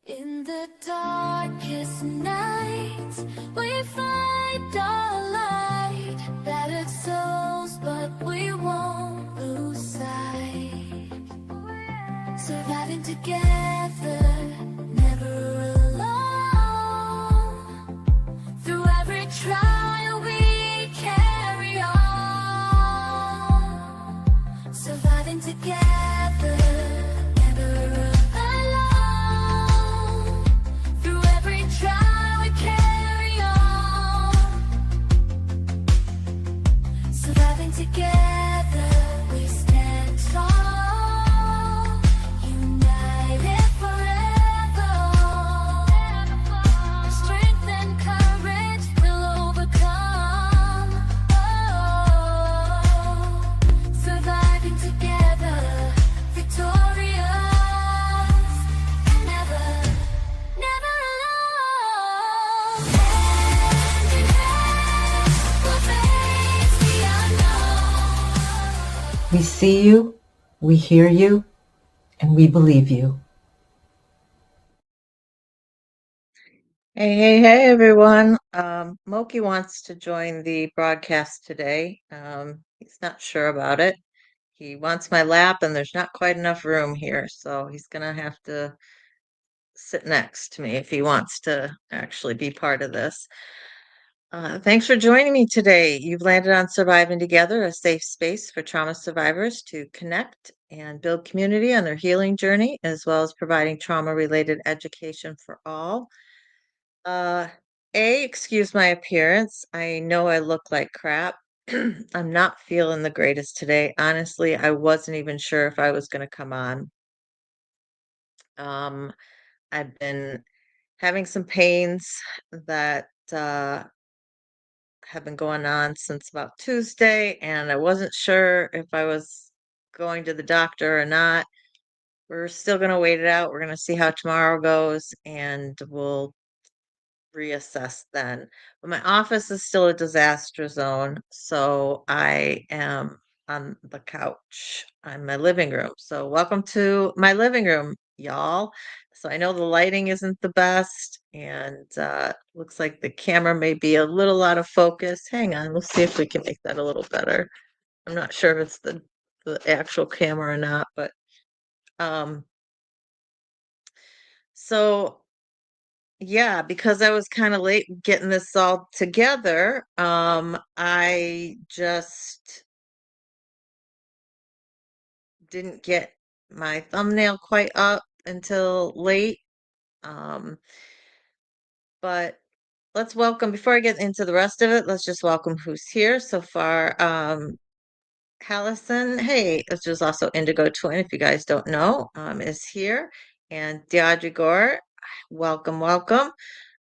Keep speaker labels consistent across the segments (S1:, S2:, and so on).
S1: In the darkest night, we find our light. Battered souls, but we won't lose sight. Surviving together, never alone. Through every trial, we carry on. Surviving together, never alone. Through every trial, we carry on. Surviving together, we stand tall. United forever. Strength and courage will overcome. Oh, surviving together, victorious, never, never alone. Hand in hand, we'll face the unknown.
S2: We see you, we hear you, and we believe you. Hey, everyone. Moki wants to join the broadcast today. He's not sure about it. He wants my lap, and there's not quite enough room here, so he's going to have to sit next to me if he wants to actually be part of this. Thanks for joining me today. You've landed on Surviving Together, a safe space for trauma survivors to connect and build community on their healing journey, as well as providing trauma-related education for all. Uh, excuse my appearance. I know I look like crap. I'm not feeling the greatest today. Honestly, I wasn't even sure if I was going to come on. Um, I've been having some pains that have been going on since about Tuesday, and I wasn't sure if I was going to the doctor or not. We're still going to wait it out. We're going to see how tomorrow goes, and we'll reassess then. But my office is still a disaster zone, so I am on the couch on my living room. So welcome to my living room, y'all. So I know the lighting isn't the best, and looks like the camera may be a little out of focus. Hang on, let's see if we can make that a little better. I'm not sure if it's the actual camera or not, but um so yeah, because I was kind of late getting this all together, I just didn't get my thumbnail quite up until late. Um, but let's welcome, before I get into the rest of it, let's just welcome who's here so far. Hallison, hey, which is also Indigo Twin, if you guys don't know, is here. And Deidre Gore, welcome, welcome.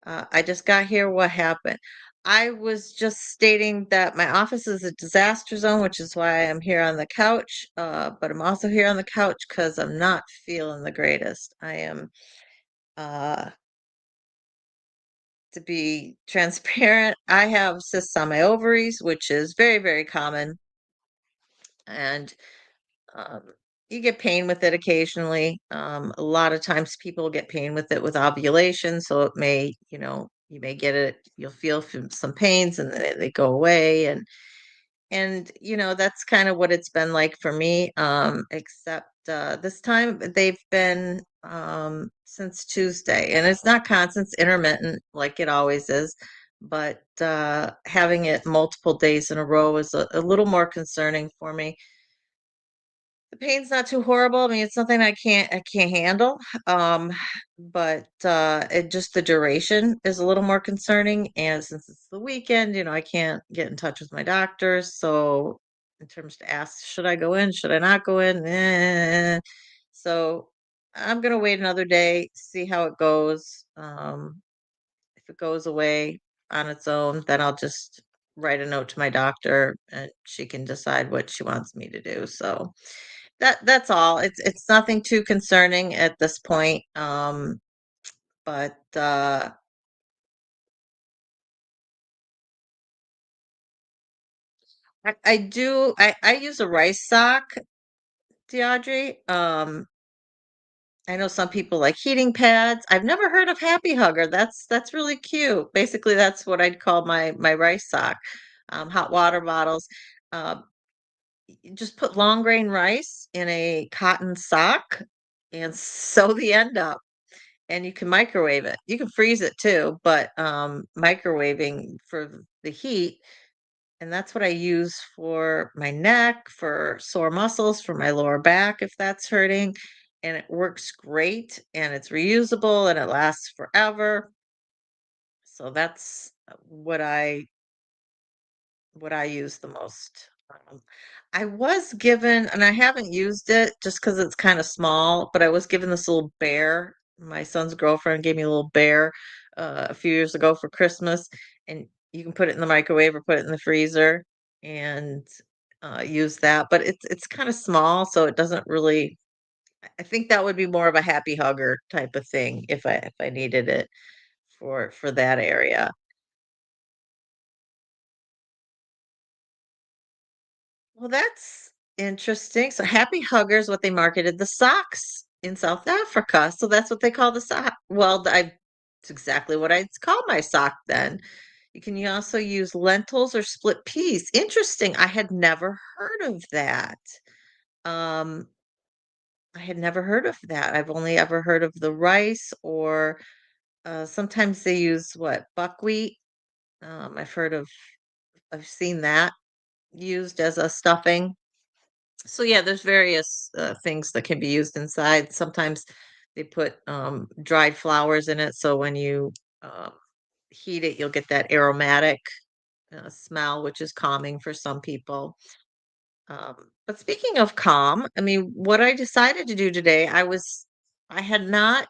S2: I just got here. What happened? I was just stating that my office is a disaster zone, which is why I'm here on the couch. But I'm also here on the couch because I'm not feeling the greatest. I am, uh, to be transparent, I have cysts on my ovaries, which is very, very common. And um, you get pain with it occasionally. A lot of times people get pain with it with ovulation, so it may, you may get it. You'll feel some pains, and then they go away, and that's kind of what it's been like for me. Except this time they've been since Tuesday, and it's not constant; it's intermittent, like it always is. But having it multiple days in a row is a little more concerning for me. The pain's not too horrible. I mean, it's something I can't handle. But it just the duration is a little more concerning. And since it's the weekend, I can't get in touch with my doctors. So in terms to ask, should I go in? Should I not go in? So I'm gonna wait another day, see how it goes. If it goes away on its own, then I'll just write a note to my doctor and she can decide what she wants me to do. So that's all. It's nothing too concerning at this point. But I use a rice sock, Deaudrey. I know some people like heating pads. I've never heard of Happy Hugger. That's really cute. Basically, that's what I'd call my rice sock. Hot water bottles. Uh, you just put long grain rice in a cotton sock and sew the end up, and you can microwave it. You can freeze it too, but microwaving for the heat. And that's what I use for my neck, for sore muscles, for my lower back if that's hurting. And it works great and it's reusable and it lasts forever. So that's what I use the most. I was given, and I haven't used it just because it's kind of small, but I was given this little bear. My son's girlfriend gave me a little bear a few years ago for Christmas, and you can put it in the microwave or put it in the freezer and use that. But it's kind of small, so it doesn't really. I think that would be more of a happy hugger type of thing if I needed it for that area. Well, that's interesting. So Happy Huggers, what they marketed the socks in South Africa. So that's what they call the sock. Well, it's exactly what I'd call my sock then. You also use lentils or split peas. Interesting. I had never heard of that. Um, I had never heard of that. I've only ever heard of the rice or sometimes they use what, buckwheat. I've heard of, I've seen that used as a stuffing. So yeah, there's various things that can be used inside. Sometimes they put dried flowers in it, so when you um, heat it, you'll get that aromatic smell, which is calming for some people. But speaking of calm, I mean, what I decided to do today, I had not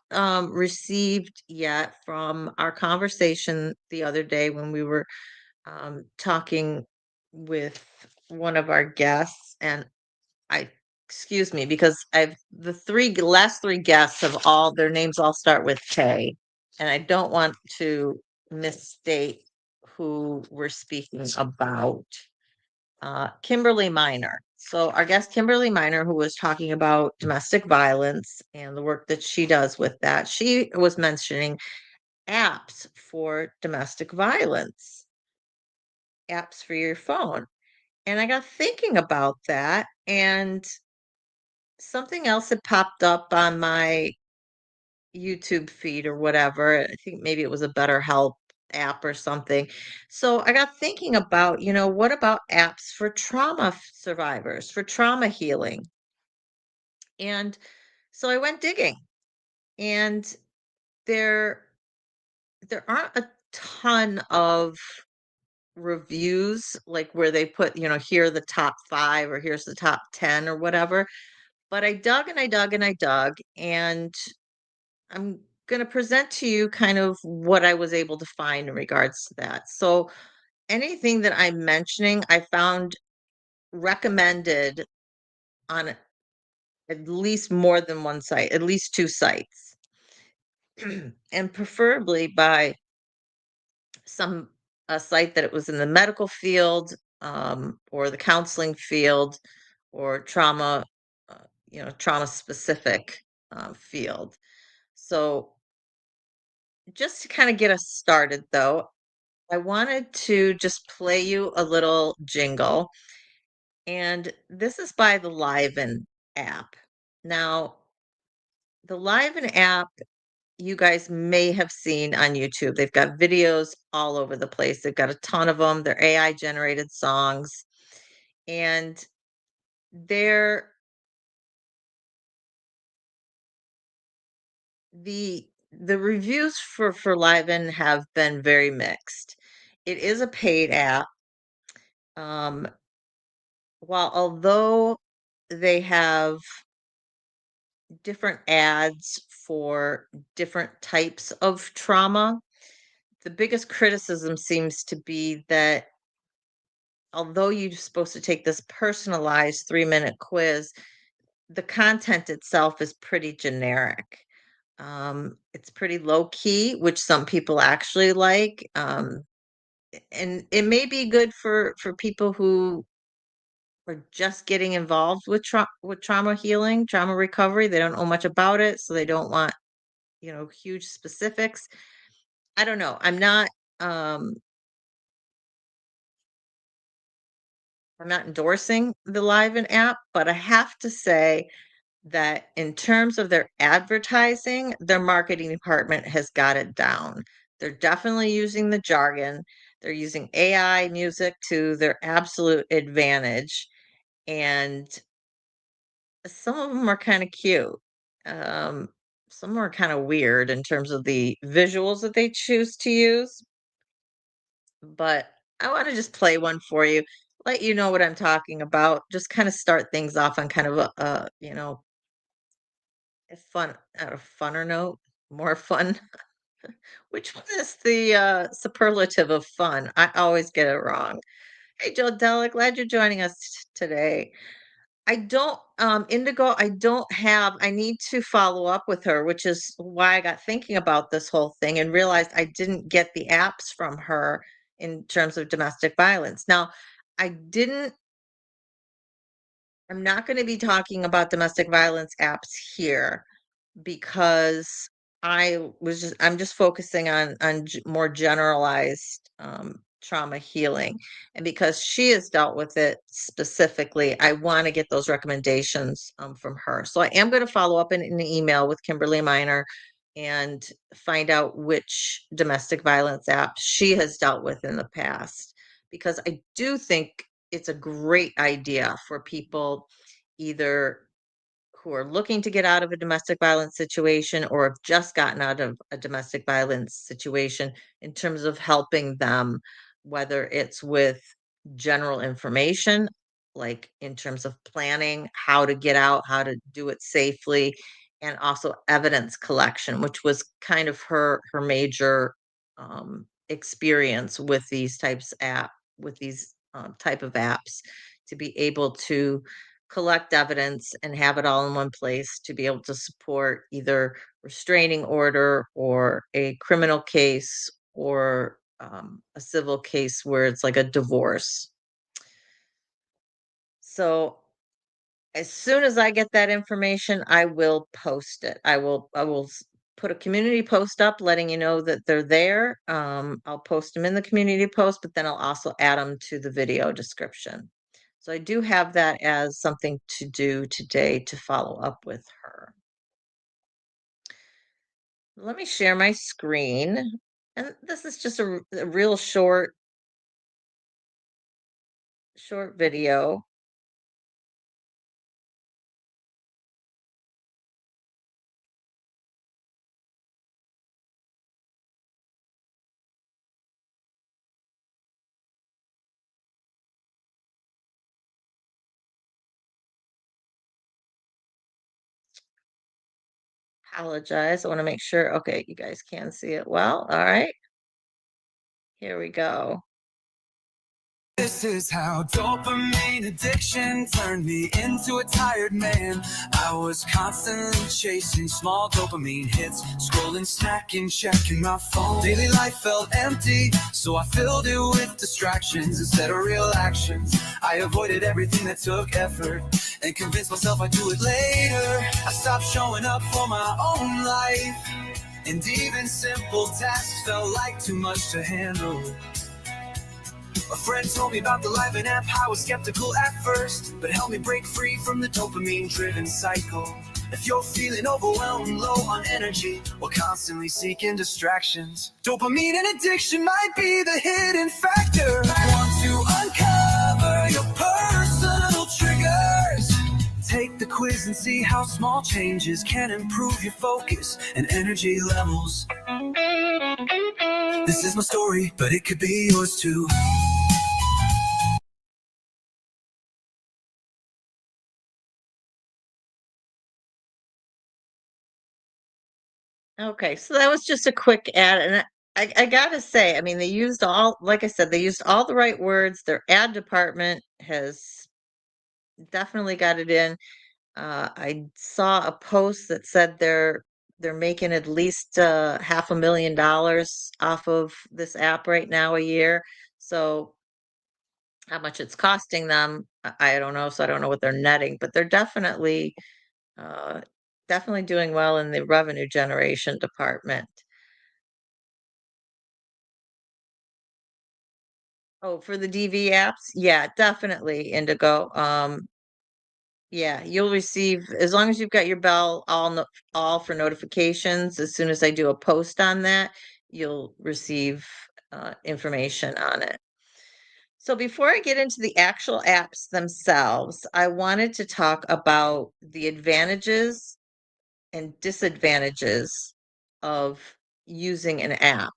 S2: received yet from our conversation the other day when we were talking with one of our guests, and I excuse me, because I've the last 3 guests have all their names all start with K, and I don't want to misstate who we're speaking about. Kimberly Miner. So our guest Kimberly Miner, who was talking about domestic violence and the work that she does with that, she was mentioning apps for domestic violence, apps for your phone. And I got thinking about that, and something else had popped up on my YouTube feed or whatever. I think maybe it was a BetterHelp app or something. So I got thinking about, what about apps for survivors, for trauma healing? And so I went digging, and there there aren't a ton of reviews like where they put, here are the top 5 or here's the top 10 or whatever. But I dug and I dug and I dug, and I'm going to present to you kind of what I was able to find in regards to that. So, anything that I'm mentioning, I found recommended on at least more than one site, at least 2 sites, and preferably by some a site that it was in the medical field or the counseling field or uh, trauma specific field. So, just to kind of get us started, though, I wanted to just play you a little jingle, and this is by the Liven app. Now, the Liven app, you guys may have seen on YouTube. They've got videos all over the place. They've got a ton of them. They're AI generated songs, and they're the reviews for Liven have been very mixed. It is a paid app. Um, although they have different ads for different types of trauma. The biggest criticism seems to be that although you're supposed to take this personalized 3-minute quiz, the content itself is pretty generic. It's pretty low key, which some people actually like. And it may be good for people who are just getting involved with trauma healing, trauma recovery. They don't know much about it, so they don't want, huge specifics. I don't know. Um I'm not endorsing the Liven app, but I have to say that in terms of their advertising, their marketing department has got it down. They're definitely using the jargon. They're using AI music to their absolute advantage. And some of them are kind of cute. Um, some are kind of weird in terms of the visuals that they choose to use. But I want to just play one for you, let you know what I'm talking about. Just kind of start things off on kind of a fun, a funner note, more fun. Which one is the superlative of fun? I always get it wrong. Hey, Joe Della, glad you're joining us today. I don't, Indigo, I need to follow up with her, which is why I got thinking about this whole thing and realized I didn't get the apps from her in terms of domestic violence. Now, I didn't I'm not going to be talking about domestic violence apps here because I'm just focusing on more generalized trauma healing, and because she has dealt with it specifically, I want to get those recommendations from her. So I am going to follow up in an email with Kimberly Miner and find out which domestic violence apps she has dealt with in the past, because I do think it's a great idea for people either who are looking to get out of a domestic violence situation or have just gotten out of a domestic violence situation, in terms of helping them, whether it's with general information, like in terms of planning, how to get out, how to do it safely, and also evidence collection, which was kind of her major experience with these type of apps, to be able to collect evidence and have it all in one place to be able to support either restraining order or a criminal case or a civil case where it's like a divorce. So as soon as I get that information, I will post it. I will put a community post up letting you know that they're there. I'll post them in the community post, but then I'll also add them to the video description. So I do have that as something to do today, to follow up with her. Let me share my screen. And this is just a real short video. Apologize. I want to make sure. Okay, you guys can see it well. All right, here we go.
S1: This is how dopamine addiction turned me into a tired man. I was constantly chasing small dopamine hits, scrolling, snacking, checking my phone. Daily life felt empty, so I filled it with distractions instead of real actions. I avoided everything that took effort and convinced myself I'd do it later. I stopped showing up for my own life, and even simple tasks felt like too much to handle. A friend told me about the Liven app. I was skeptical at first, but helped me break free from the dopamine-driven cycle. If you're feeling overwhelmed, low on energy, or constantly seeking distractions, dopamine and addiction might be the hidden factor. Want to uncover your personal triggers? Take the quiz and see how small changes can improve your focus and energy levels. This is my story, but it could be yours too.
S2: Okay, so that was just a quick ad, and I gotta say, I mean, they used all, like I said, they used all the right words. Their ad department has definitely got it in. I saw a post that said they're making at least $500,000 off of this app right now a year. So How much it's costing them, I don't know, so I don't know what they're netting, but they're uh, definitely doing well in the revenue generation department. Oh, for the DV apps? Yeah, definitely, Indigo. Yeah, you'll receive as long as you've got your bell all for notifications. As soon as I do a post on that, you'll receive information on it. So before I get into the actual apps themselves, I wanted to talk about the advantages and disadvantages of using an app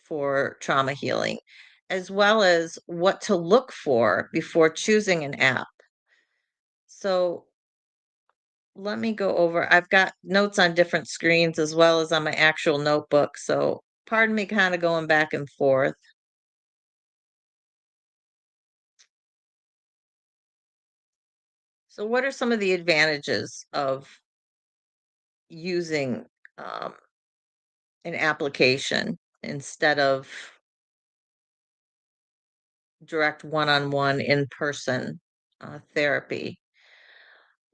S2: for trauma healing, as well as what to look for before choosing an app. So let me go over. I've got notes on different screens as well as on my actual notebook. So pardon me kind of going back and forth. So, what are some of the advantages of using um, an application instead of direct one on one in person therapy?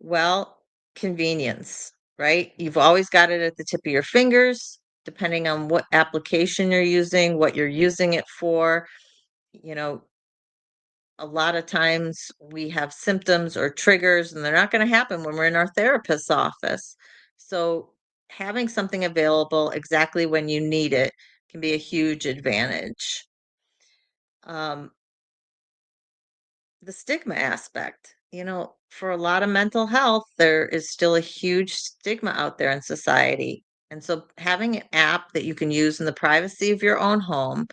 S2: Well, convenience, right? You've always got it at the tip of your fingers, depending on what application you're using, what you're using it for. You know, a lot of times we have symptoms or triggers, and they're not going to happen when we're in our therapist's office. So, having something available exactly when you need it can be a huge advantage. Um, the stigma aspect, for a lot of mental health, there is still a huge stigma out there in society. And so, having an app that you can use in the privacy of your own home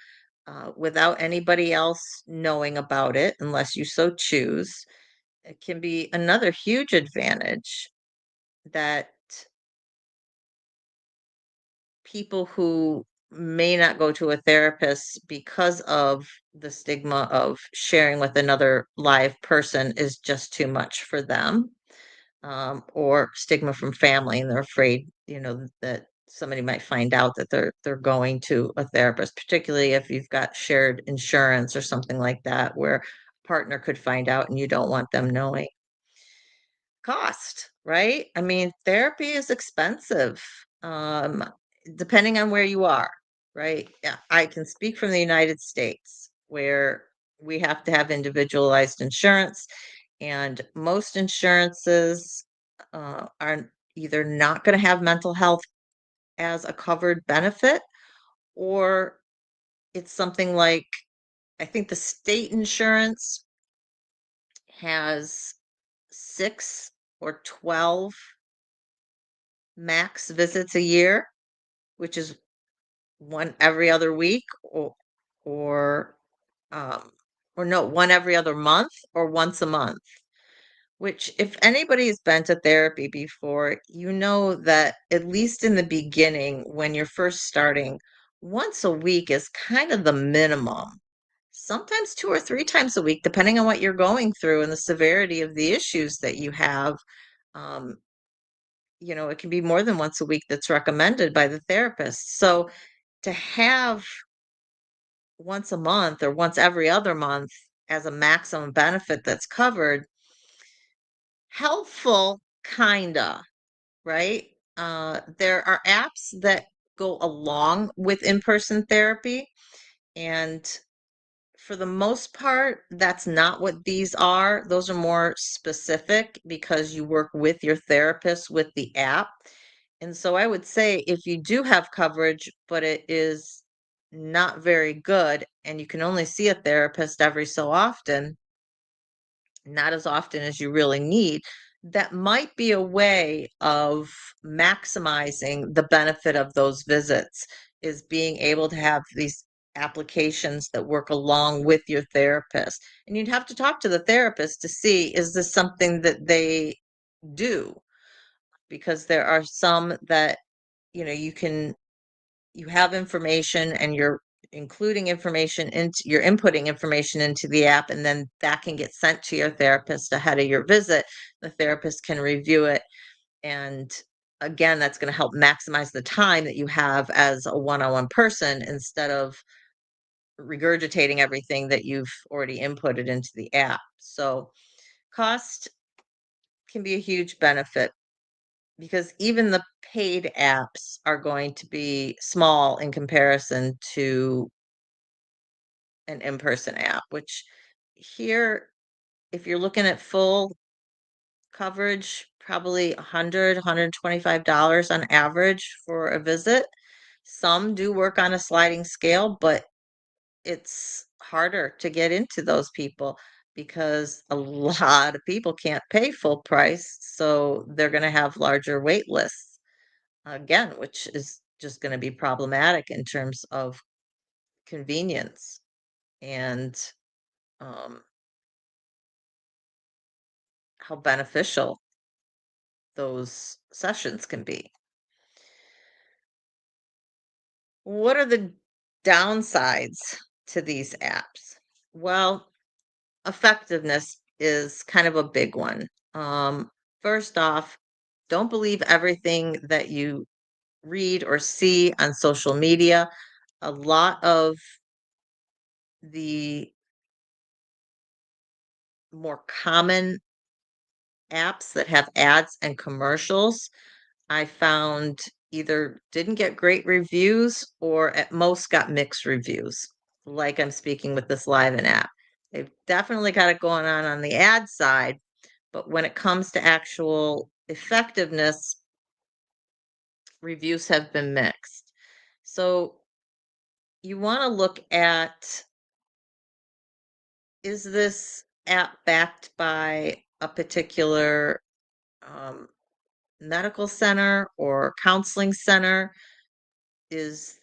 S2: without anybody else knowing about it, unless you so choose, it can be another huge advantage that people who may not go to a therapist because of the stigma of sharing with another live person is just too much for them, or stigma from family, and they're afraid, that somebody might find out that they're going to a therapist, particularly if you've got shared insurance or something like that, where a partner could find out and you don't want them knowing. Cost, right? I mean, therapy is expensive, um, depending on where you are, right? Yeah, I can speak from the United States, where we have to have individualized insurance, and most insurances are either not going to have mental health as a covered benefit, or it's something like, I think the state insurance has 6 or 12 max visits a year, which is one every other week, or um or no, one every other month or once a month. Which, if anybody has been to therapy before, you know that at least in the beginning, when you're first starting, once a week is kind of the minimum. Sometimes 2 or 3 times a week, depending on what you're going through and the severity of the issues that you have. Um, it can be more than once a week that's recommended by the therapist. So to have once a month or once every other month as a maximum benefit that's covered, helpful, kinda, right? There are apps that go along with in-person therapy, and for the most part, that's not what these are. Those are more specific because you work with your therapist with the app. And so I would say, if you do have coverage, but it is not very good and you can only see a therapist every so often, not as often as you really need, that might be a way of maximizing the benefit of those visits, is being able to have these applications that work along with your therapist. And you'd have to talk to the therapist to see, is this something that they do? Because there are some that, you have information and you're inputting information into the app, and then that can get sent to your therapist ahead of your visit. The therapist can review it, and again, that's going to help maximize the time that you have as a one-on-one person, instead of regurgitating everything that you've already inputted into the app. So cost can be a huge benefit because even the paid apps are going to be small in comparison to an in-person app, which here, if you're looking at full coverage, probably 125 dollars on average for a visit. Some do work on a sliding scale, but it's harder to get into those people because a lot of people can't pay full price, so they're going to have larger wait lists again, which is just going to be problematic in terms of convenience and um, how beneficial those sessions can be. What are the downsides to these apps? Well, effectiveness is kind of a big one. First off, don't believe everything that you read or see on social media. A lot of the more common apps that have ads and commercials, I found either didn't get great reviews or at most got mixed reviews, like I'm speaking with this Liven app. They've definitely got it going on the ad side, but when it comes to actual effectiveness, reviews have been mixed. So you want to look at, is this app backed by a particular um, medical center or counseling center? Is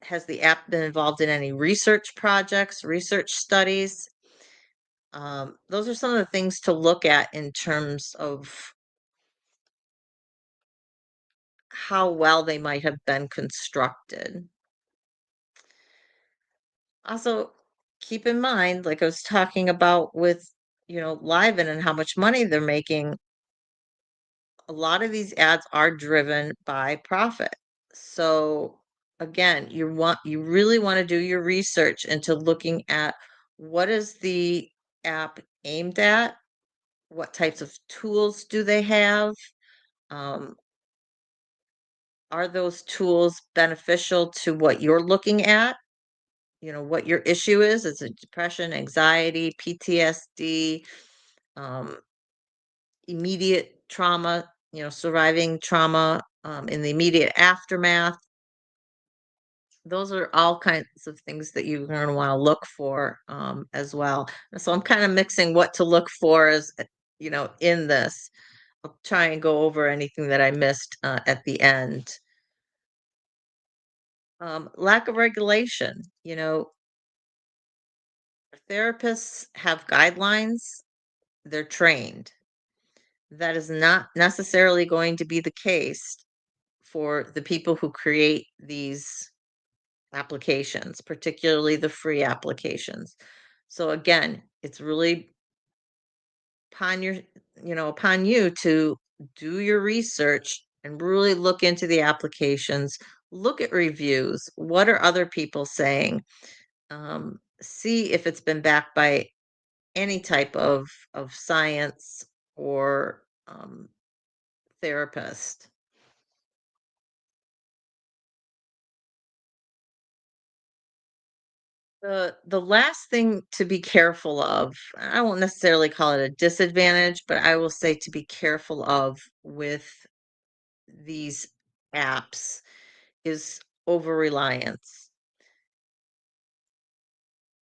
S2: Has the app been involved in any research projects, research studies? Those are some of the things to look at in terms of how well they might have been constructed. Also, keep in mind, like I was talking about with, Liven and how much money they're making, a lot of these ads are driven by profit. So again, you really want to do your research into looking at what is the app aimed at, what types of tools do they have, um, are those tools beneficial to what you're looking at, what your issue is it depression, anxiety, PTSD, um, immediate trauma, surviving trauma, in the immediate aftermath. Those are all kinds of things that you're going to want to look for, as well. And so I'm kind of mixing what to look for as, in this. I'll try and go over anything that I missed at the end. Lack of regulation. Therapists have guidelines, they're trained. That is not necessarily going to be the case for the people who create these applications, particularly the free applications. So again, it's really upon upon you to do your research and really look into the applications, look at reviews. What are other people saying? See if it's been backed by any type of science or therapist. The last thing to be careful of, I won't necessarily call it a disadvantage, but I will say to be careful of with these apps is over reliance.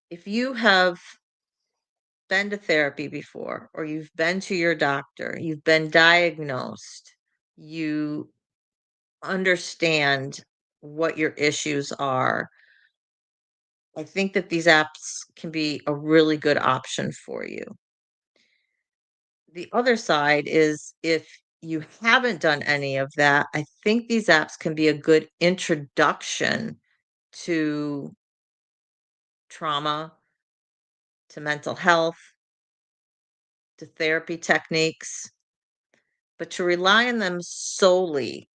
S2: If you have been to therapy before, or you've been to your doctor, you've been diagnosed, you understand what your issues are, I think that these apps can be a really good option for you. The other side is if you haven't done any of that, I think these apps can be a good introduction to trauma, to mental health, to therapy techniques, but to rely on them solely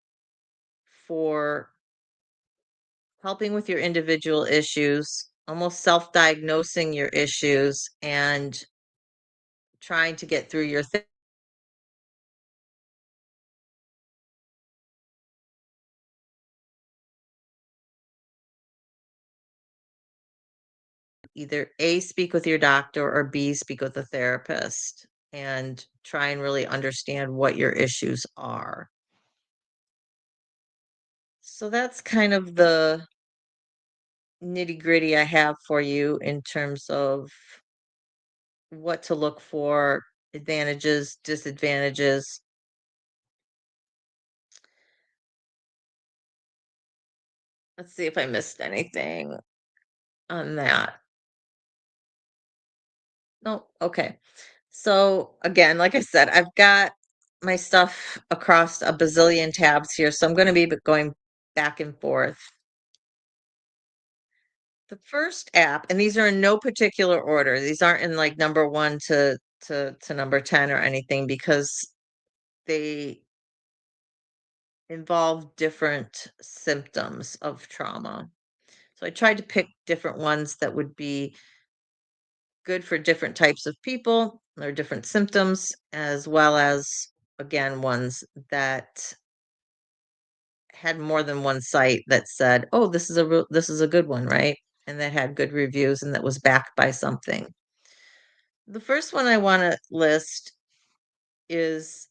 S2: for helping with your individual issues, almost self-diagnosing your issues and trying to get through your either A, speak with your doctor or B, speak with a therapist and try and really understand what your issues are. So that's kind of the nitty gritty I have for you in terms of what to look for, advantages, disadvantages. Let's see if I missed anything on that. No, okay. So again, like I said, I've got my stuff across a bazillion tabs here, so I'm going to be going back and forth. The first app, and these are in no particular order. These aren't in like number 1 to number 10 or anything because they involve different symptoms of trauma. So I tried to pick different ones that would be good for different types of people or different symptoms, as well as, again, ones that had more than one site that said, "Oh, this is a good one," right? And that had good reviews and that was backed by something. The first one I want to list is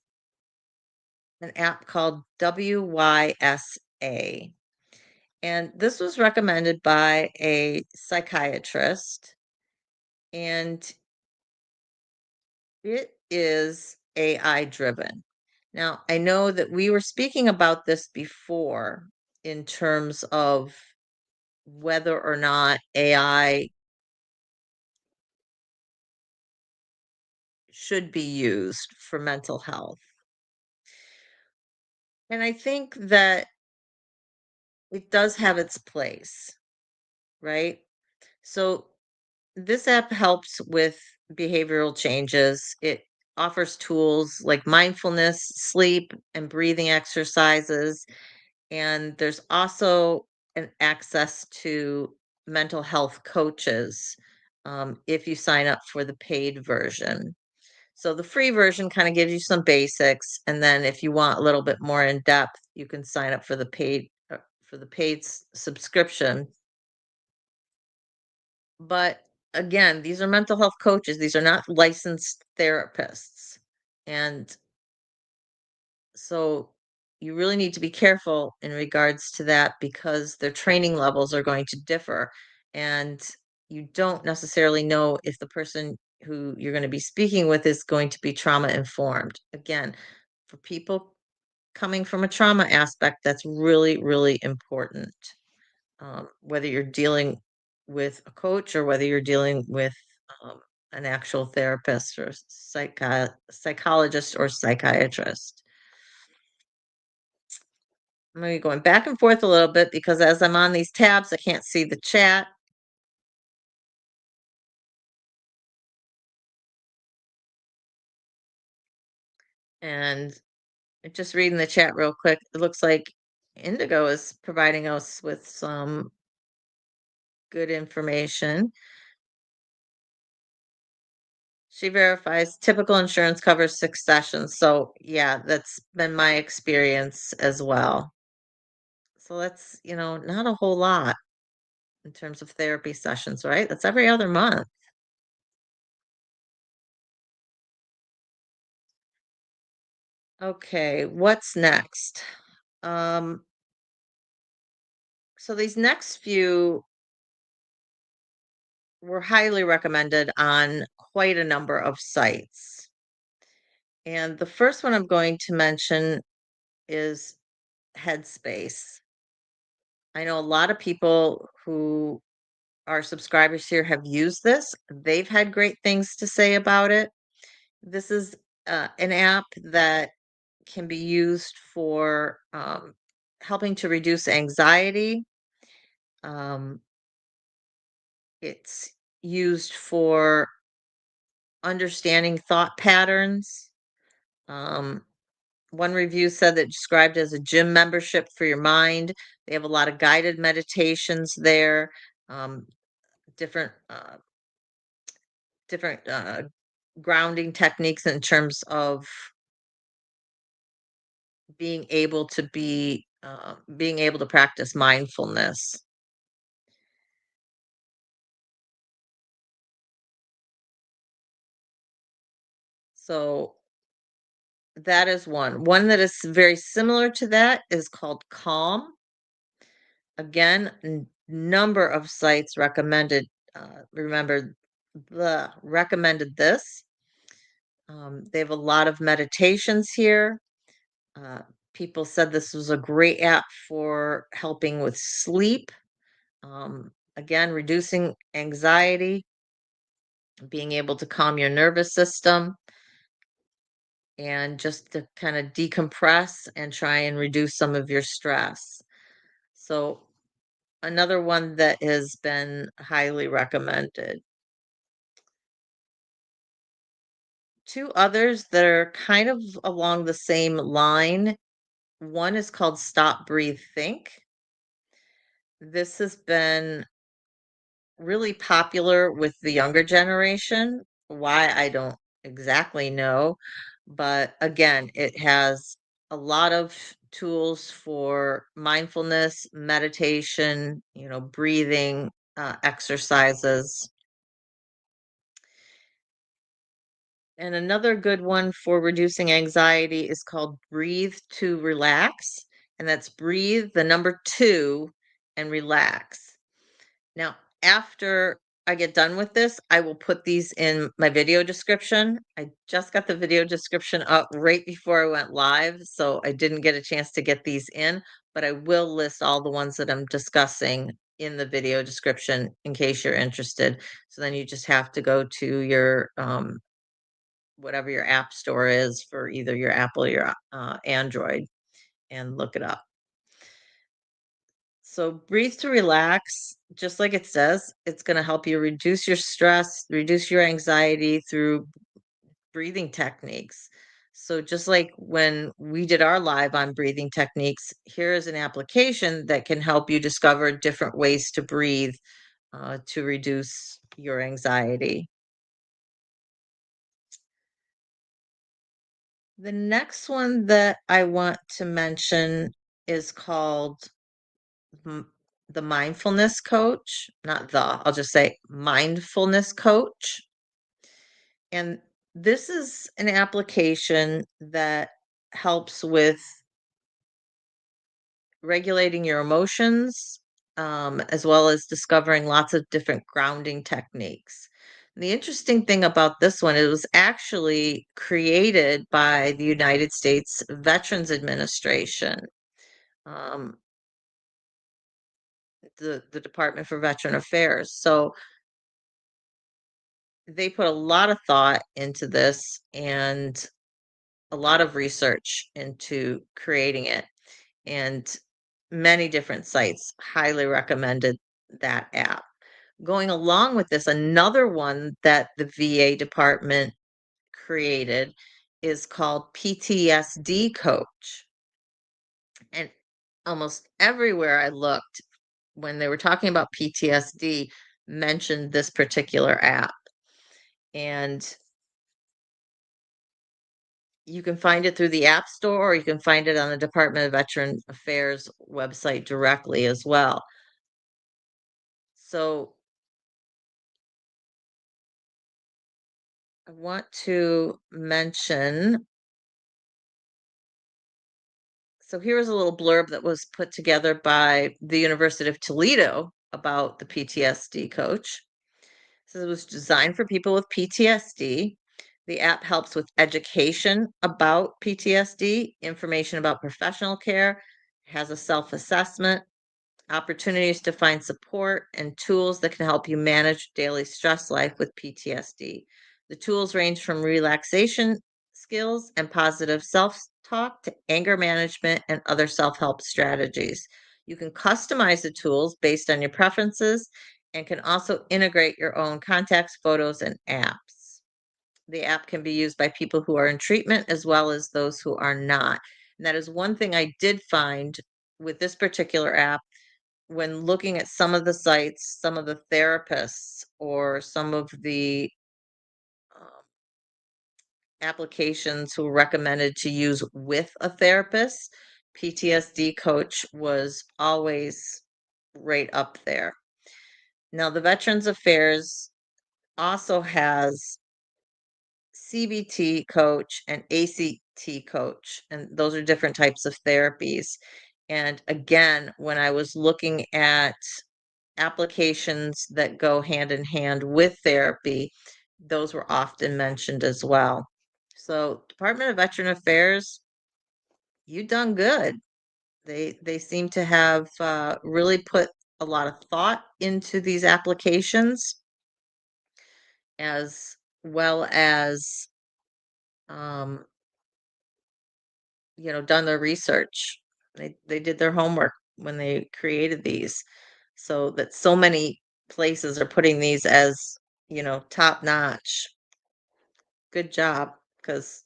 S2: an app called WYSA. And this was recommended by a psychiatrist, and it is AI driven. Now, I know that we were speaking about this before in terms of whether or not AI should be used for mental health. And I think that it does have its place, right? So this app helps with behavioral changes. It offers tools like mindfulness, sleep, and breathing exercises. And there's also an access to mental health coaches if you sign up for the paid version. So the free version kind of gives you some basics, and then if you want a little bit more in depth, you can sign up for the paid subscription. But again, these are mental health coaches. These are not licensed therapists. And so you really need to be careful in regards to that because their training levels are going to differ. And you don't necessarily know if the person who you're going to be speaking with is going to be trauma informed. Again, for people coming from a trauma aspect, that's really, really important. Whether you're dealing with a coach or whether you're dealing with um, an actual therapist or psychologist or psychiatrist. I'm gonna be going back and forth a little bit because as I'm on these tabs, I can't see the chat. And just reading the chat real quick, it looks like Indigo is providing us with some good information. She verifies typical insurance covers 6 sessions. So yeah, that's been my experience as well. So that's, not a whole lot in terms of therapy sessions, right? That's every other month. Okay, what's next? Um, so these next few were highly recommended on quite a number of sites. And the first one I'm going to mention is Headspace. I know a lot of people who are subscribers here have used this. They've had great things to say about it. This is an app that can be used for helping to reduce anxiety. Um, it's used for understanding thought patterns. Um, one review said that described as a gym membership for your mind. They have a lot of guided meditations there, um, different different grounding techniques in terms of being able to practice mindfulness. So that is one. One that is very similar to that is called Calm. Again, number of sites recommended. Remember, the recommended this. They have a lot of meditations here. Uh, People said this was a great app for helping with sleep. Again, reducing anxiety, being able to calm your nervous system, and just to kind of decompress and try and reduce some of your stress. So, another one that has been highly recommended. Two others that are kind of along the same line. One is called Stop, Breathe, Think. This has been really popular with the younger generation. Why, I don't exactly know. But again, it has a lot of tools for mindfulness, meditation, breathing exercises. And another good one for reducing anxiety is called Breathe to Relax. And that's breathe, the number two, and relax. Now, after I get done with this, I will put these in my video description. I just got the video description up right before I went live, so I didn't get a chance to get these in, but I will list all the ones that I'm discussing in the video description in case you're interested. So then you just have to go to your whatever your app store is for either your Apple or your Android and look it up. So breathe to relax, just like it says, it's going to help you reduce your stress, reduce your anxiety through breathing techniques. So just like when we did our live on breathing techniques, here is an application that can help you discover different ways to breathe to reduce your anxiety. The next one that I want to mention is called m- the mindfulness coach, not I'll just say mindfulness coach. And this is an application that helps with regulating your emotions, as well as discovering lots of different grounding techniques. And the interesting thing about this one, it was actually created by the United States Veterans Administration. Um, the Department for Veteran Affairs. So they put a lot of thought into this and a lot of research into creating it. And many different sites highly recommended that app. Going along with this, another one that the VA department created is called PTSD Coach. And almost everywhere I looked, when they were talking about PTSD, mentioned this particular app. And you can find it through the App Store, or you can find it on the Department of Veteran Affairs website directly as well. So I want to mention, so here's a little blurb that was put together by the University of Toledo about the PTSD coach. So it was designed for people with PTSD. The app helps with education about PTSD, information about professional care, has a self-assessment, opportunities to find support, and tools that can help you manage daily stress life with PTSD. The tools range from relaxation skills and positive self talk to anger management and other self help strategies. You can customize the tools based on your preferences and can also integrate your own contacts, photos, and apps. The app can be used by people who are in treatment as well as those who are not. And that is one thing I did find with this particular app when looking at some of the sites, some of the therapists, or some of the um, applications who recommended to use with a therapist, PTSD coach was always right up there. Now, the Veterans Affairs also has CBT coach and ACT coach, and those are different types of therapies. And again, when I was looking at applications that go hand in hand with therapy, those were often mentioned as well. So, Department of Veteran Affairs, you done good. They seem to have really put a lot of thought into these applications, as well as um, done their research. They did their homework when they created these, so that so many places are putting these as, top notch. Good job, because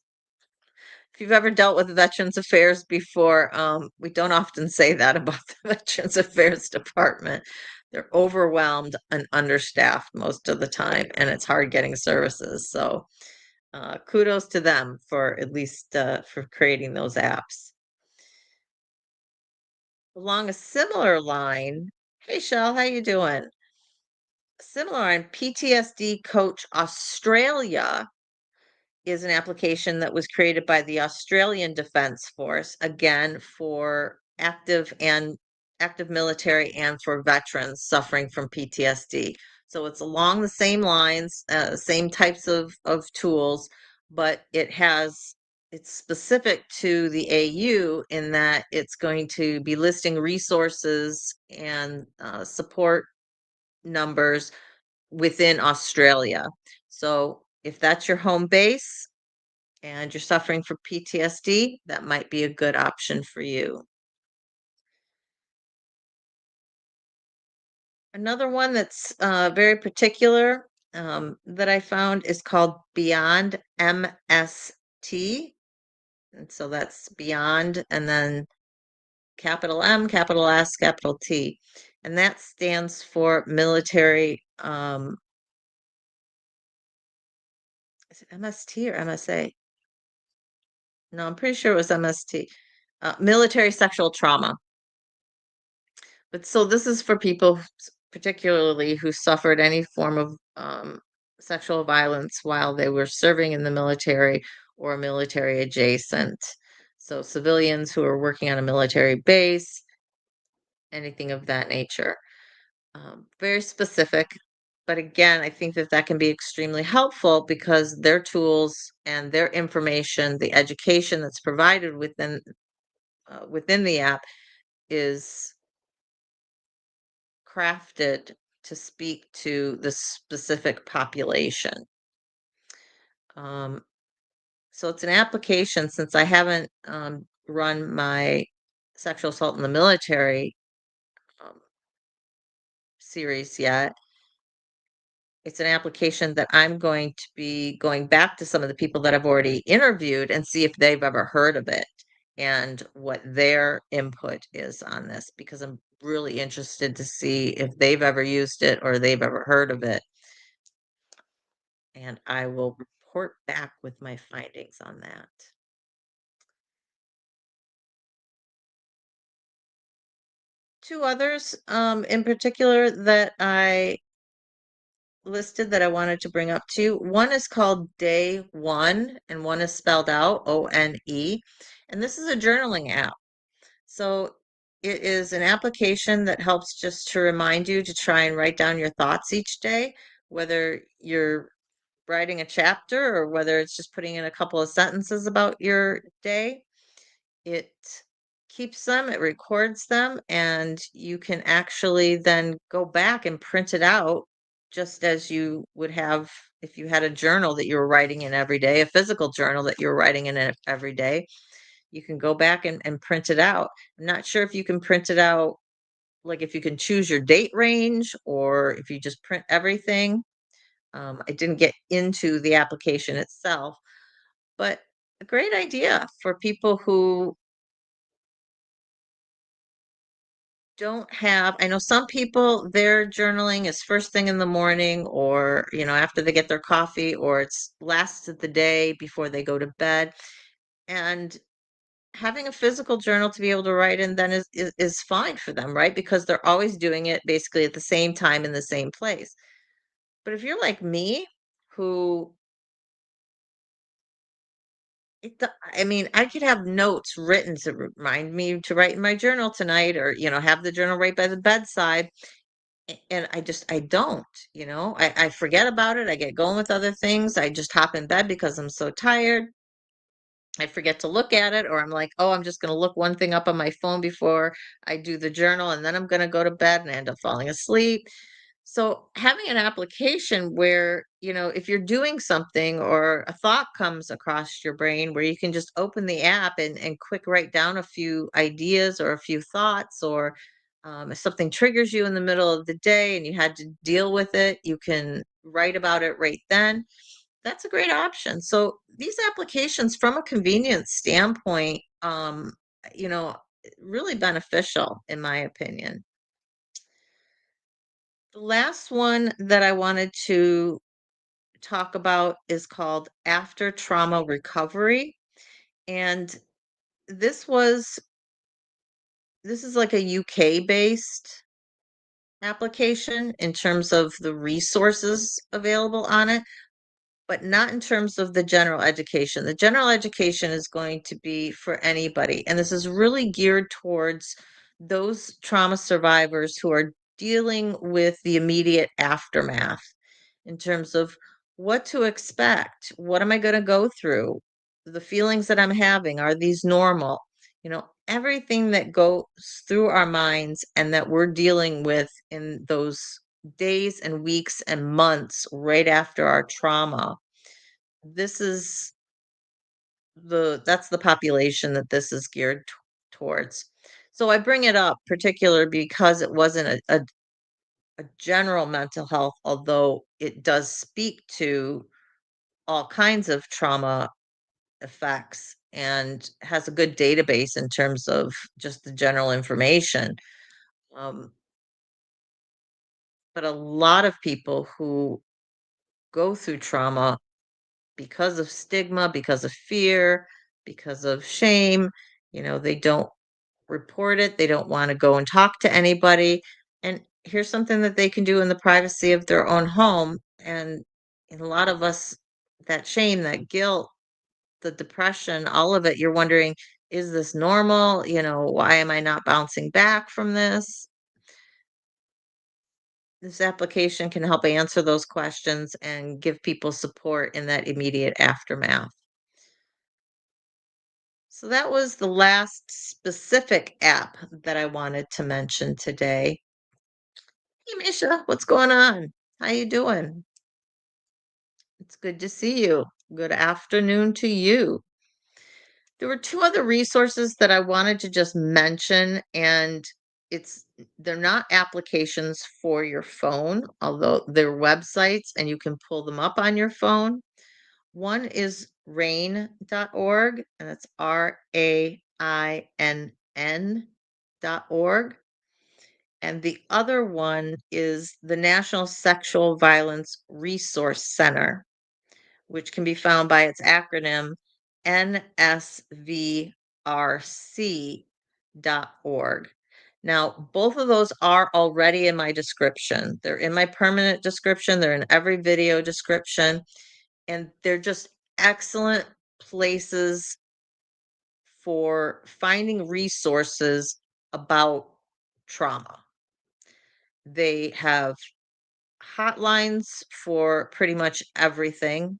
S2: if you've ever dealt with Veterans Affairs before, we don't often say that about the Veterans Affairs Department. They're overwhelmed and understaffed most of the time, and it's hard getting services. So, kudos to them for at least for creating those apps. Along a similar line, hey Shell, how you doing? Similar line, PTSD Coach Australia is an application that was created by the Australian Defence Force, again for active military and for veterans suffering from PTSD. So it's along the same lines, same types of tools, but it's specific to the AU in that it's going to be listing resources and support numbers within Australia. So if that's your home base and you're suffering from PTSD, that might be a good option for you. Another one that's very particular that I found is called Beyond MST. And so that's Beyond and then capital M, capital S, capital T. And that stands for military. Is it MST or MSA? No, I'm pretty sure it was MST. Military sexual trauma. But so this is for people particularly who suffered any form of sexual violence while they were serving in the military or military adjacent. So civilians who are working on a military base, anything of that nature. Very specific. But again, I think that that can be extremely helpful because their tools and their information, the education that's provided within the app is crafted to speak to the specific population. Um, so it's an application since I haven't run my sexual assault in the military um, series yet. It's an application that I'm going to be going back to some of the people that I've already interviewed and see if they've ever heard of it and what their input is on this because I'm really interested to see if they've ever used it or they've ever heard of it. And I will report back with my findings on that. Two others in particular that I listed that I wanted to bring up to you. One is called Day One, and one is spelled out ONE. And this is a journaling app. So it is an application that helps just to remind you to try and write down your thoughts each day, whether you're writing a chapter or whether it's just putting in a couple of sentences about your day. It keeps them, it records them, and you can actually then go back and print it out just as you would have if you had a journal that you were writing in every day, a physical journal that you were writing in every day. You can go back and print it out. I'm not sure if you can print it out, like if you can choose your date range or if you just print everything. I didn't get into the application itself, but a great idea for people who don't have. I know some people, their journaling is first thing in the morning or, after they get their coffee, or it's last of the day before they go to bed. And having a physical journal to be able to write in then is fine for them, right? Because they're always doing it basically at the same time in the same place. But if you're like me, who I mean, I could have notes written to remind me to write in my journal tonight, or have the journal right by the bedside, and I don't, I forget about it. I get going with other things. I just hop in bed because I'm so tired. I forget to look at it, or I'm like, oh, I'm just going to look one thing up on my phone before I do the journal, and then I'm going to go to bed and I end up falling asleep. So having an application where, if you're doing something or a thought comes across your brain, where you can just open the app and quick write down a few ideas or a few thoughts, or if something triggers you in the middle of the day and you had to deal with it, you can write about it right then. That's a great option. So these applications, from a convenience standpoint, you know, really beneficial in my opinion. The last one that I wanted to talk about is called After Trauma Recovery. And this was this is like a UK based application in terms of the resources available on it, but not in terms of the general education. The general education is going to be for anybody, and this is really geared towards those trauma survivors who are dealing with the immediate aftermath in terms of what to expect. What am I going to go through? The feelings that I'm having, are these normal? Everything that goes through our minds and that we're dealing with in those days and weeks and months right after our trauma. This is that's the population that this is geared towards. So I bring it up particular because it wasn't a general mental health, although it does speak to all kinds of trauma effects and has a good database in terms of just the general information. Um, but a lot of people who go through trauma because of stigma, because of fear, because of shame, they don't report it. They don't want to go and talk to anybody. And here's something that they can do in the privacy of their own home. And a lot of us, that shame, that guilt, the depression, all of it, you're wondering, is this normal? Why am I not bouncing back from this? This application can help answer those questions and give people support in that immediate aftermath. So that was the last specific app that I wanted to mention today. Hey, Misha, what's going on? How you doing? It's good to see you. Good afternoon to you. There were two other resources that I wanted to just mention, and they're not applications for your phone, although they're websites and you can pull them up on your phone. One is rainn.org, and that's RAINN.org. And the other one is the National Sexual Violence Resource Center, which can be found by its acronym nsvrc.org. Now, both of those are already in my description. They're in my permanent description, they're in every video description, and they're just excellent places for finding resources about trauma. They have hotlines for pretty much everything.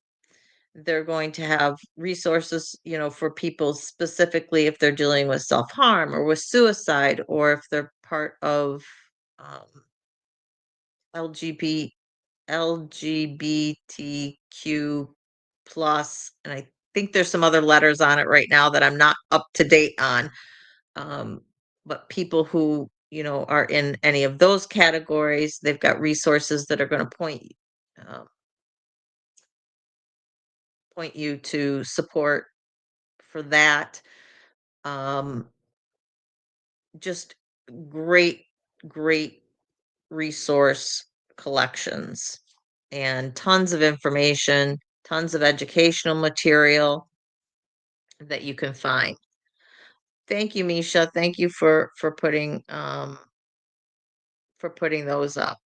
S2: They're going to have resources, for people specifically if they're dealing with self-harm or with suicide, or if they're part of um, LGBT, LGBTQ plus, and I think there's some other letters on it right now that I'm not up to date on. Um, but people who, are in any of those categories, they've got resources that are going to point point you to support for that. Um, just great, great resource collections and tons of information, tons of educational material that you can find. Thank you, Misha. Thank you for putting those up,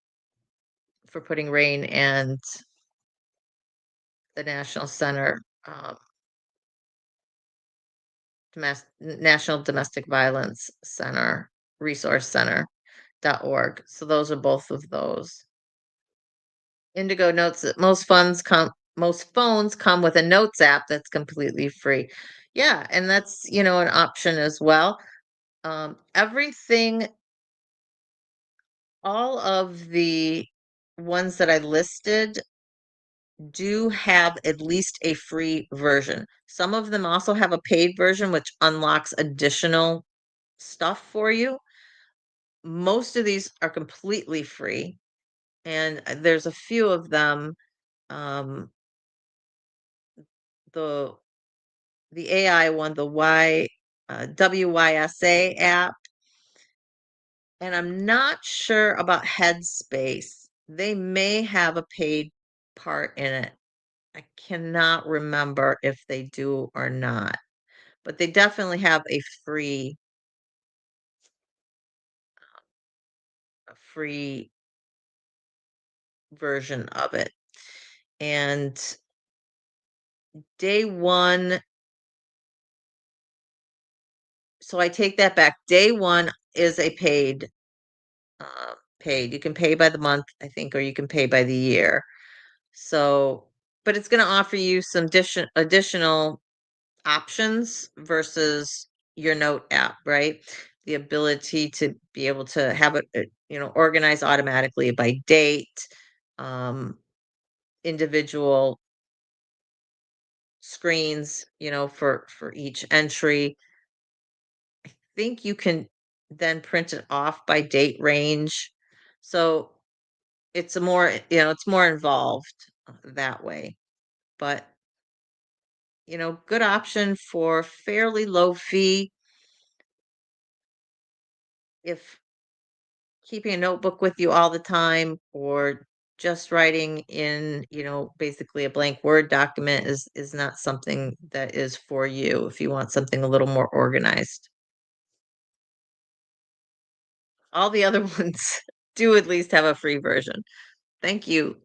S2: for putting RAIN and the National Center, National Domestic Violence Center, Resource Center.org. So those are both of those. Indigo notes that most phones come with a notes app that's completely free. Yeah, and that's, an option as well. Everything, all of the ones that I listed do have at least a free version. Some of them also have a paid version, which unlocks additional stuff for you. Most of these are completely free, and there's a few of them. Um, the the AI one, the WYSA app, and I'm not sure about Headspace. They may have a paid part in it. I cannot remember if they do or not, but they definitely have a free version of it. And day one, so I take that back. Day one is a paid. You can pay by the month, I think, or you can pay by the year. So, but it's going to offer you some additional options versus your note app, right? The ability to be able to have it, organized automatically by date, um, individual screens, for each entry. I think you can then print it off by date range. So it's more involved that way. But, good option for fairly low fee if keeping a notebook with you all the time or just writing in, basically a blank Word document is not something that is for you if you want something a little more organized. All the other ones do at least have a free version. Thank you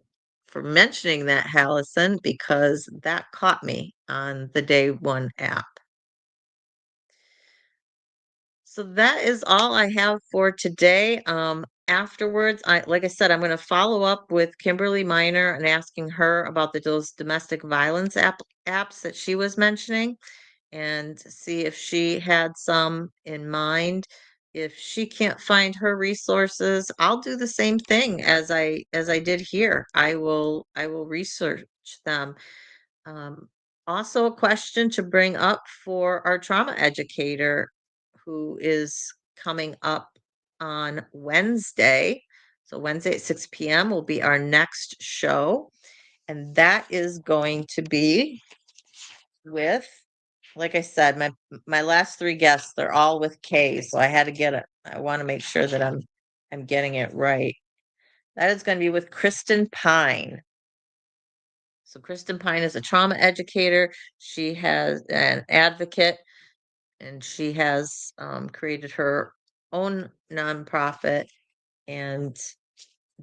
S2: for mentioning that, Hallison, because that caught me on the day one app. So that is all I have for today. Afterwards, like I said, I'm going to follow up with Kimberly Miner and asking her about those domestic violence apps that she was mentioning, and see if she had some in mind. If she can't find her resources, I'll do the same thing as I did here. I will research them. Um, Also, a question to bring up for our trauma educator who is coming up on Wednesday. So, Wednesday at 6 p.m. will be our next show. And that is going to be with, like I said, my last three guests, they're all with K. So I had to get it. I want to make sure that I'm getting it right. That is going to be with Kristen Pine. So Kristen Pine is a trauma educator. She has an advocate, and she has created her own nonprofit, and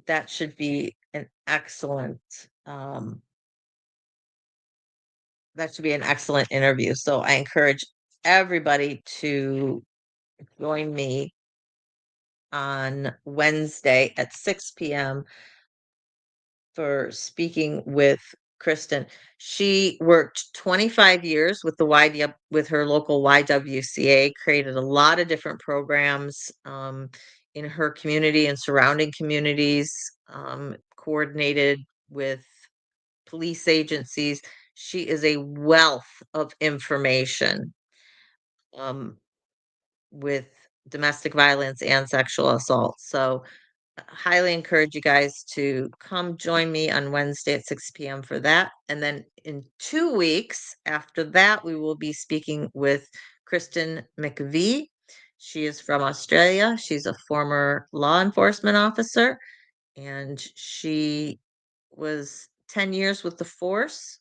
S2: that should be an excellent um, interview. So I encourage everybody to join me on Wednesday at 6 p.m. for speaking with Kristen. She worked 25 years with with her local YWCA, created a lot of different programs in her community and surrounding communities, coordinated with police agencies. She is a wealth of information um, with domestic violence and sexual assault. So highly encourage you guys to come join me on Wednesday at 6 p.m. for that. And then in 2 weeks after that, we will be speaking with Kristen McVie. She is from Australia. She's a former law enforcement officer, and she was 10 years with the force,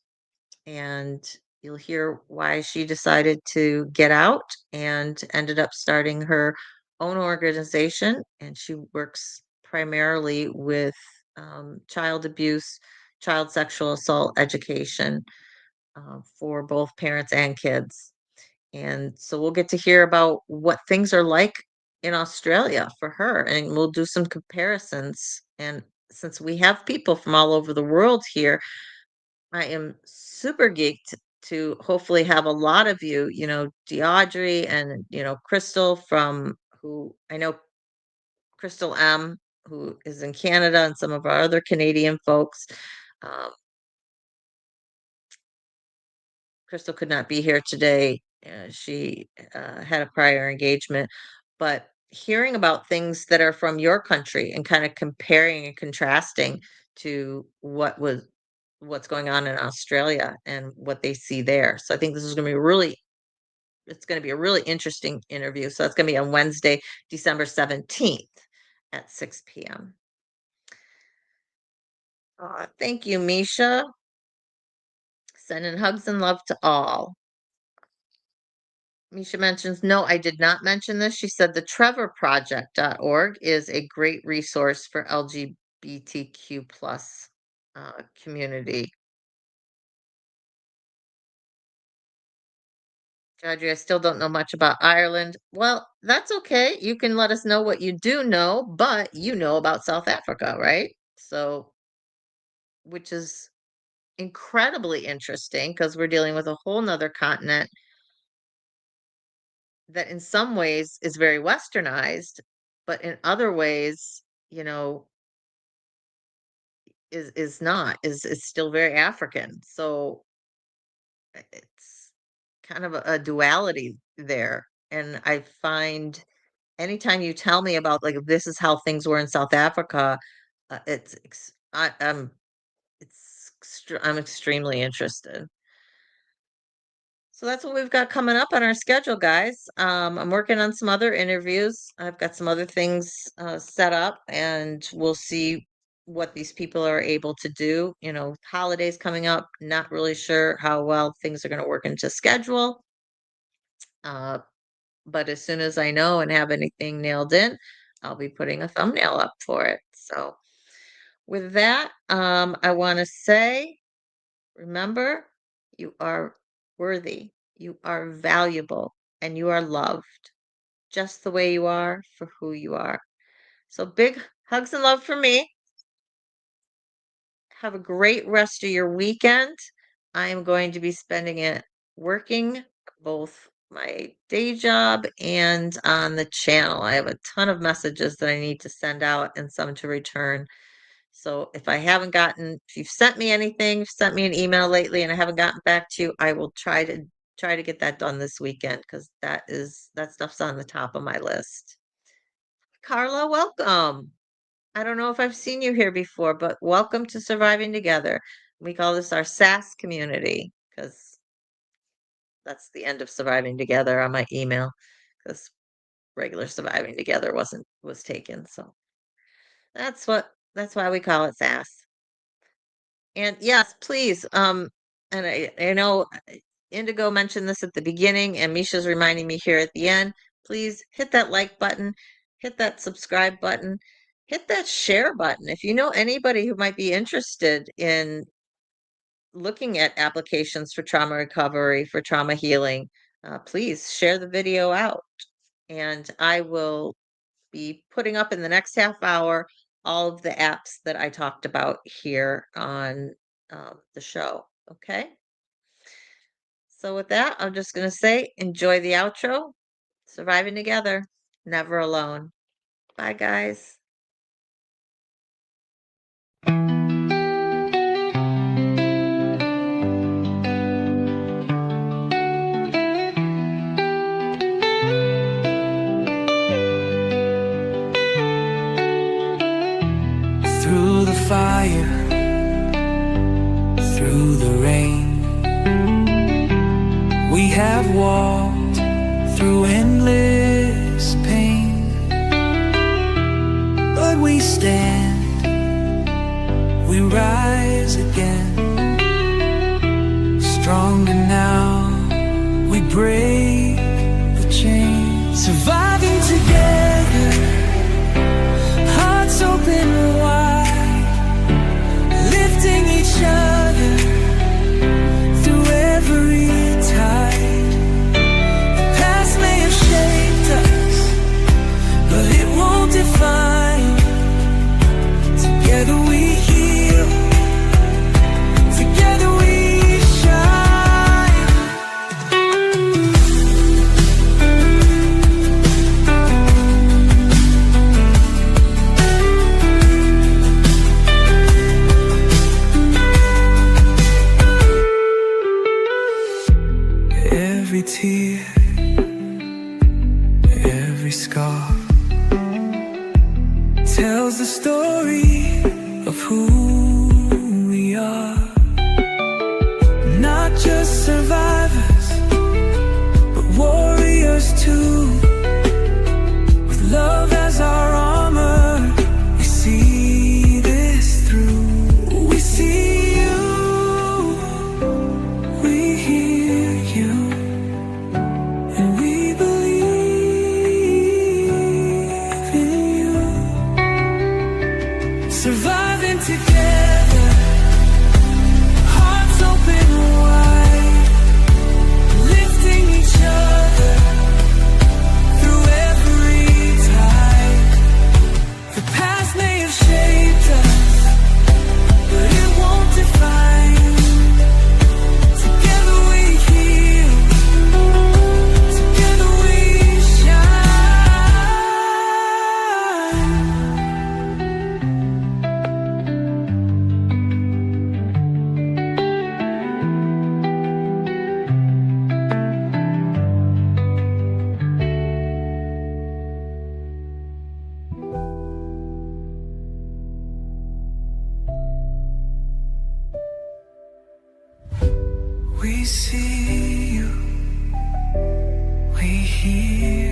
S2: and you'll hear why she decided to get out and ended up starting her own organization. And she works primarily with child abuse, child sexual assault education for both parents and kids. And so we'll get to hear about what things are like in Australia for her, and we'll do some comparisons. And since we have people from all over the world here, I am super geeked to hopefully have a lot of you, DeAudrey and, Crystal from who I know Crystal M, who is in Canada, and some of our other Canadian folks. Um, Crystal could not be here today. She had a prior engagement, but hearing about things that are from your country and kind of comparing and contrasting to what's going on in Australia and what they see there. So I think this is going to be it's going to be a really interesting interview. So it's going to be on Wednesday, December 17th at 6 p.m. Thank you, Misha. Sending hugs and love to all. Misha mentions, no, I did not mention this. She said the trevorproject.org is a great resource for LGBTQ plus community. Audrey, I still don't know much about Ireland. Well, that's okay. You can let us know what you do know, but you know about South Africa, right? So, which is incredibly interesting because we're dealing with a whole nother continent that in some ways is very westernized, but in other ways, you know, is not, is still very African. So it's kind of a duality there. And I find anytime you tell me about like this is how things were in South Africa, I'm extremely interested. So that's what we've got coming up on our schedule, guys. I'm working on some other interviews. I've got some other things set up, and we'll see what these people are able to do. Holidays coming up, not really sure how well things are going to work into schedule. Uh, but as soon as I know and have anything nailed in, I'll be putting a thumbnail up for it. So with that, I want to say, remember, you are worthy, you are valuable, and you are loved just the way you are for who you are. So big hugs and love from me. Have a great rest of your weekend. I am going to be spending it working both my day job and on the channel. I have a ton of messages that I need to send out and some to return. So if you've sent me anything, sent me an email lately and I haven't gotten back to you, I will try to get that done this weekend because that stuff's on the top of my list. Carla, welcome. I don't know if I've seen you here before, but welcome to Surviving Together. We call this our SAS community because that's the end of Surviving Together on my email because regular Surviving Together was taken. So that's why we call it SAS. And yes, please. And I know Indigo mentioned this at the beginning, and Misha's reminding me here at the end. Please hit that like button, hit that subscribe button, hit that share button. If you know anybody who might be interested in looking at applications for trauma recovery, for trauma healing, please share the video out. And I will be putting up in the next half hour all of the apps that I talked about here on the show. Okay. So, with that, I'm just going to say enjoy the outro. Surviving together, never alone. Bye, guys.
S1: fire through the rain. We have walked through endless pain, but we stand, we rise again. Stronger now, we break the chain. Surviving together, hearts open wide, lifting each other through every tide. The past may have shaped us, but it won't define. Together we heal, together we shine. Every tear, every scar tells the story of who we are. Not just survivors, but warriors too. With love as our armor, we see this through. We see you, we hear you, and we believe in you. Surviving together, hearts open wide, lifting each other through every tide. The past may have shaped us, but it won't define. Together we heal, together we shine. We see you, we hear